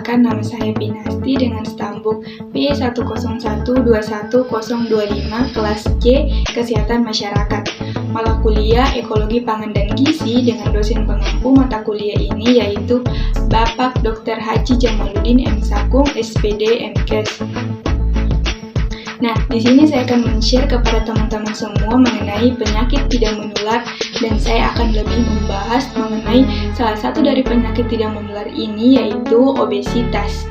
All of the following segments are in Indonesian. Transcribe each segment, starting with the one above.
Perkenalkan, nama saya Pinasti dengan stambuk P10121025 kelas C Kesehatan Masyarakat. Mata kuliah Ekologi Pangan dan Gizi dengan dosen pengampu mata kuliah ini yaitu Bapak Dr. Haji Jamaluddin M. Sakung, SPD, MKes. Nah, di sini saya akan men-share kepada teman-teman semua mengenai penyakit tidak menular dan saya akan lebih membahas mengenai salah satu dari penyakit tidak menular ini yaitu obesitas.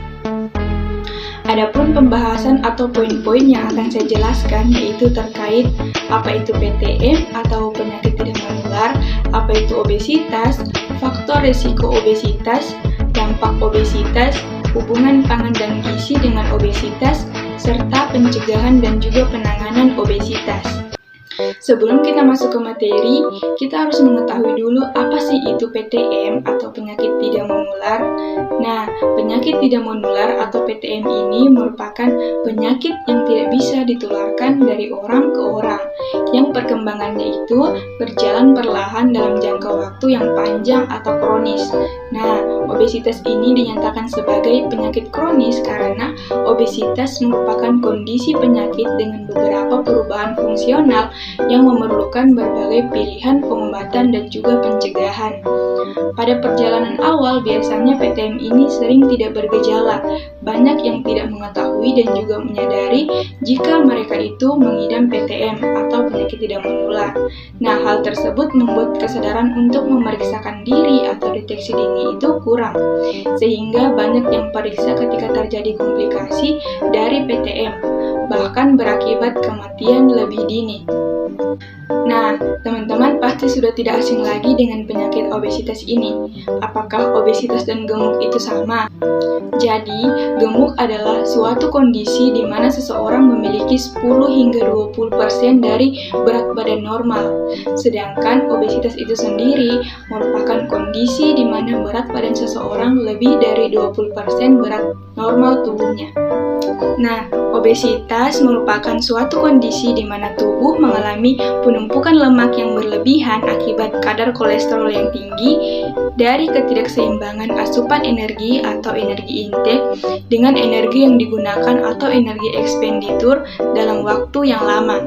Adapun pembahasan atau poin-poin yang akan saya jelaskan yaitu terkait apa itu PTM atau penyakit tidak menular, apa itu obesitas, faktor risiko obesitas, dampak obesitas, hubungan pangan dan gizi dengan obesitas, serta pencegahan dan juga penanganan obesitas. Sebelum kita masuk ke materi, kita harus mengetahui dulu apa sih itu PTM atau penyakit tidak menular. Nah, penyakit tidak menular atau PTM ini merupakan penyakit yang tidak bisa ditularkan dari orang ke orang, yang perkembangannya itu berjalan perlahan dalam jangka waktu yang panjang atau kronis. Nah, obesitas ini dinyatakan sebagai penyakit kronis karena obesitas merupakan kondisi penyakit dengan beberapa perubahan fungsional yang memerlukan berbagai pilihan pengobatan dan juga pencegahan. Pada perjalanan awal, biasanya PTM ini sering tidak bergejala. Banyak yang tidak mengetahui dan juga menyadari jika mereka itu mengidam PTM atau penyakit tidak menular. Nah, hal tersebut membuat kesadaran untuk memeriksakan diri atau deteksi dini itu kurang, sehingga banyak yang periksa ketika terjadi komplikasi dari PTM, bahkan berakibat kematian lebih dini. Nah, teman-teman pasti sudah tidak asing lagi dengan penyakit obesitas ini. Apakah obesitas dan gemuk itu sama? Jadi, gemuk adalah suatu kondisi di mana seseorang memiliki 10 hingga 20% dari berat badan normal. Sedangkan obesitas itu sendiri merupakan kondisi di mana berat badan seseorang lebih dari 20% berat normal tubuhnya. Nah, obesitas merupakan suatu kondisi di mana tubuh mengalami penumpukan lemak yang berlebihan akibat kadar kolesterol yang tinggi dari ketidakseimbangan asupan energi atau energi intake dengan energi yang digunakan atau energi ekspenditur dalam waktu yang lama.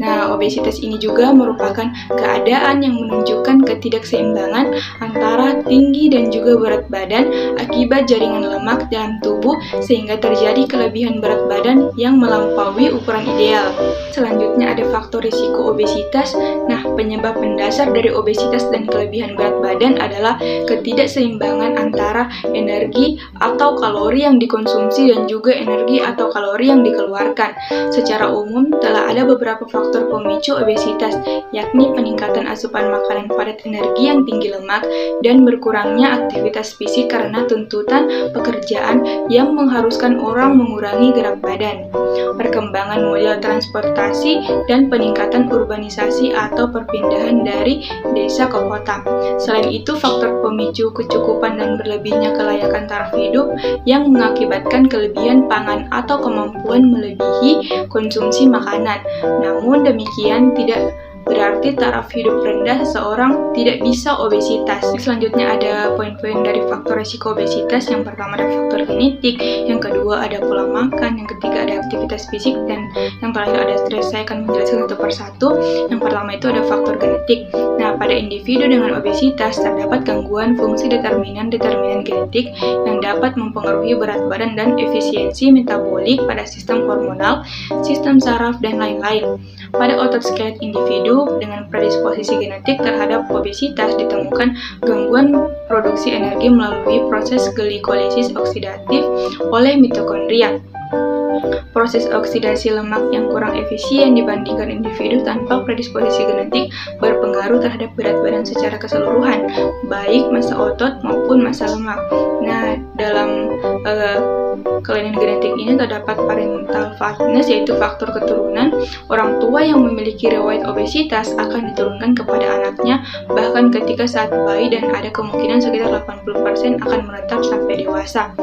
Nah, obesitas ini juga merupakan keadaan yang menunjukkan ketidakseimbangan antara tinggi dan juga berat badan akibat jaringan lemak dalam tubuh sehingga terjadi kelebihan berat badan yang melampaui ukuran ideal. Selanjutnya ada faktor risiko obesitas. Nah, penyebab mendasar dari obesitas dan kelebihan berat badan adalah ketidakseimbangan antara energi atau kalori yang dikonsumsi dan juga energi atau kalori yang dikeluarkan. Secara umum, telah ada beberapa faktor pemicu obesitas, yakni peningkatan asupan makanan padat energi yang tinggi lemak dan berkurangnya aktivitas fisik karena tuntutan pekerjaan yang mengharuskan orang mengurangi gerak badan, perkembangan model transportasi, dan peningkatan urbanisasi atau perpindahan dari desa ke kota. Selain itu, faktor pemicu kecukupan dan berlebihnya kelayakan taraf hidup yang mengakibatkan kelebihan pangan atau kemampuan melebihi konsumsi makanan. Namun demikian tidak berarti taraf hidup rendah seseorang tidak bisa obesitas. Selanjutnya ada poin-poin dari faktor risiko obesitas. Yang pertama ada faktor genetik, yang kedua ada pola makan, yang ketiga ada aktivitas fisik, dan yang terakhir ada stres. Saya akan menjelaskan satu persatu. Yang pertama itu ada faktor genetik. Nah, pada individu dengan obesitas terdapat gangguan fungsi determinan genetik yang dapat mempengaruhi berat badan dan efisiensi metabolik pada sistem hormonal, sistem saraf, dan lain-lain. Pada otot skelet individu dengan predisposisi genetik terhadap obesitas ditemukan gangguan produksi energi melalui proses glikolisis oksidatif oleh mitokondria. Proses oksidasi lemak yang kurang efisien dibandingkan individu tanpa predisposisi genetik berpengaruh terhadap berat badan secara keseluruhan, baik massa otot maupun massa lemak. Nah, dalam kelainan genetik ini terdapat parental fatness, yaitu faktor keturunan. Orang tua yang memiliki riwayat obesitas akan diturunkan kepada anaknya bahkan ketika saat bayi, dan ada kemungkinan sekitar 80% akan menetap sampai dewasa.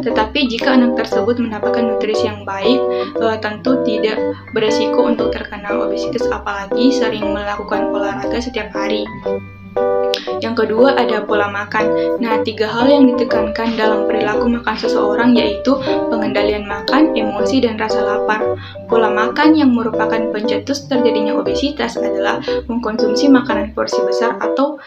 Tetapi jika anak tersebut mendapatkan nutrisi yang baik, tentu tidak beresiko untuk terkena obesitas apalagi sering melakukan olahraga setiap hari. Yang kedua ada pola makan. Nah, 3 hal yang ditekankan dalam perilaku makan seseorang yaitu pengendalian makan, emosi, dan rasa lapar. Pola makan yang merupakan pencetus terjadinya obesitas adalah mengkonsumsi makanan porsi besar atau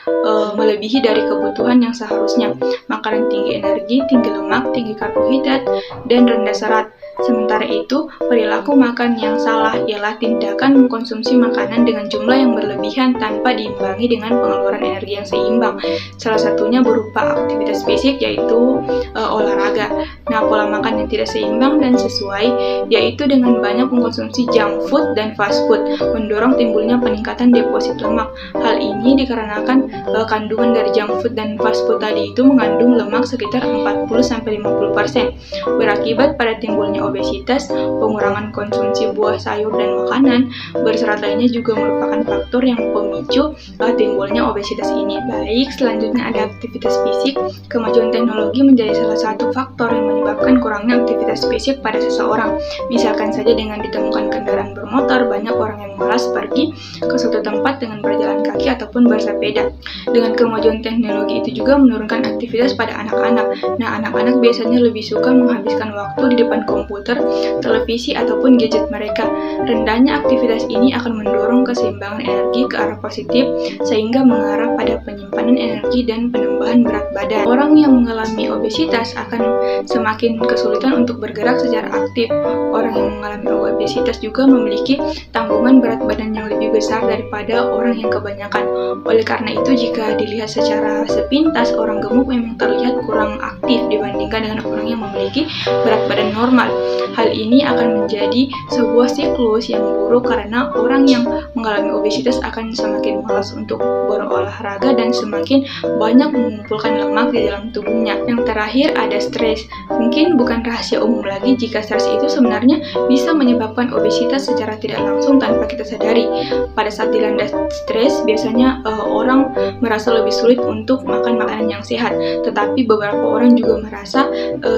melebihi dari kebutuhan yang seharusnya. Makanan tinggi energi, tinggi lemak, tinggi karbohidrat, dan rendah serat. Sementara itu, perilaku makan yang salah ialah tindakan mengkonsumsi makanan dengan jumlah yang berlebihan tanpa diimbangi dengan pengeluaran energi yang seimbang. Salah satunya berupa aktivitas fisik yaitu olahraga. Nah, pola makan yang tidak seimbang dan sesuai yaitu dengan banyak mengkonsumsi junk food dan fast food, mendorong timbulnya peningkatan deposit lemak. Hal ini dikarenakan kandungan dari junk food dan fast food tadi itu mengandung lemak sekitar 40-50%, berakibat pada timbulnya obesitas. Pengurangan konsumsi buah, sayur, dan makanan berserat lainnya juga merupakan faktor yang pemicu timbulnya obesitas ini. Baik, selanjutnya ada aktivitas fisik. Kemajuan teknologi menjadi salah satu faktor yang menyebabkan kurangnya aktivitas fisik pada seseorang. Misalkan saja dengan ditemukan kendaraan bermotor, banyak orang yang malas pergi ke suatu tempat dengan berjalan kaki ataupun bersepeda. Dengan kemajuan teknologi itu juga menurunkan aktivitas pada anak-anak. Nah, anak-anak biasanya lebih suka menghabiskan waktu di depan komputer, televisi, ataupun gadget mereka. Rendahnya aktivitas ini akan mendorong keseimbangan energi ke arah positif, sehingga mengarah pada penyimpanan energi dan penambahan berat badan. Orang yang mengalami obesitas akan semakin kesulitan untuk bergerak secara aktif. Orang yang mengalami obesitas juga memiliki tanggungan berat badan yang lebih besar daripada orang yang kebanyakan. Oleh karena itu, jika dilihat secara sepintas, orang gemuk memang terlihat kurang aktif dibandingkan dengan orang yang memiliki berat badan normal. Hal ini akan menjadi sebuah siklus yang buruk karena orang yang mengalami obesitas akan semakin malas untuk berolahraga dan semakin banyak mengumpulkan lemak di dalam tubuhnya. Yang terakhir ada stres. Mungkin bukan rahasia umum lagi jika stres itu sebenarnya bisa menyebabkan obesitas secara tidak langsung tanpa kita sadari. Pada saat dilanda stres, biasanya orang merasa lebih sulit untuk makan makanan yang sehat. Tetapi beberapa orang juga merasa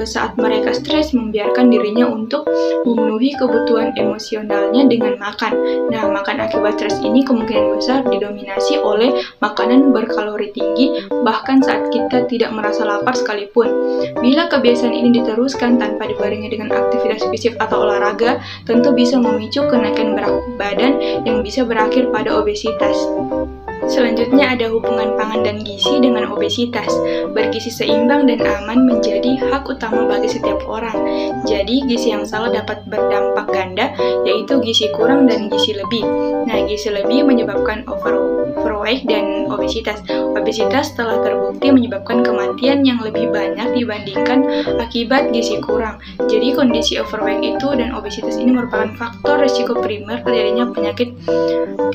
saat mereka stres membiarkan dirinya untuk memenuhi kebutuhan emosionalnya dengan makan. Nah, makan akibat stres ini kemungkinan besar didominasi oleh makanan berkalori tinggi, bahkan saat kita tidak merasa lapar sekalipun. Bila kebiasaan ini diteruskan tanpa dibarengi dengan aktivitas fisik atau olahraga, tentu bisa memicu kenaikan berat badan yang bisa berakhir pada obesitas. Selanjutnya ada hubungan pangan dan gizi dengan obesitas. Bergizi seimbang dan aman menjadi hak utama bagi setiap orang. Jadi, gizi yang salah dapat berdampak ganda, yaitu gizi kurang dan gizi lebih. Nah, gizi lebih menyebabkan overweight dan obesitas. Obesitas telah terbukti menyebabkan kematian yang lebih banyak dibandingkan akibat gizi kurang. Jadi, kondisi overweight itu dan obesitas ini merupakan faktor risiko primer terjadinya penyakit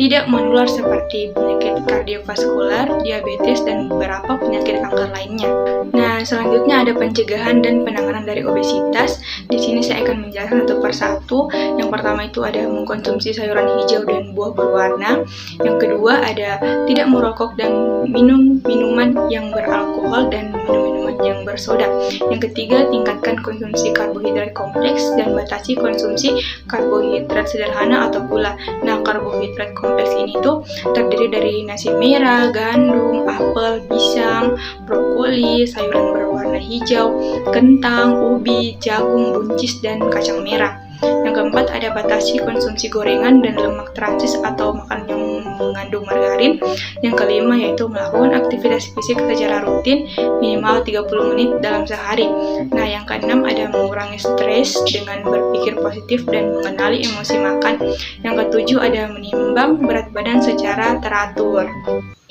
tidak menular seperti penyakit kardiovaskular, diabetes, dan beberapa penyakit kanker lainnya. Nah, selanjutnya ada pencegahan dan penanganan dari obesitas. Di sini saya akan menjelaskan satu persatu. Yang pertama itu ada mengkonsumsi sayuran hijau dan buah berwarna. Yang kedua ada tidak merokok dan minum minuman yang beralkohol dan minum-minuman yang bersoda. Yang ketiga, tingkatkan konsumsi karbohidrat kompleks dan batasi konsumsi karbohidrat sederhana atau gula. Nah, karbohidrat kompleks ini tuh terdiri dari nasi merah, gandum, apel, pisang, brokoli, sayuran berwarna hijau, kentang, ubi, jagung, buncis, dan kacang merah. Yang keempat ada batasi konsumsi gorengan dan lemak transis atau makanan yang mengandung margarin. Yang kelima yaitu melakukan aktivitas fisik secara rutin minimal 30 menit dalam sehari. Nah, yang keenam ada mengurangi stres dengan berpikir positif dan mengenali emosi makan. Yang ketujuh ada menimbang berat badan secara teratur.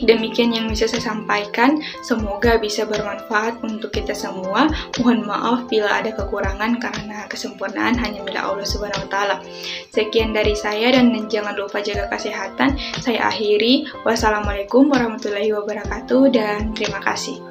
Demikian yang bisa saya sampaikan, semoga bisa bermanfaat untuk kita semua. Mohon maaf bila ada kekurangan karena kesempurnaan hanya milik Allah Subhanahu wa taala. Sekian dari saya dan jangan lupa jaga kesehatan. Saya akhiri. Wassalamualaikum warahmatullahi wabarakatuh dan terima kasih.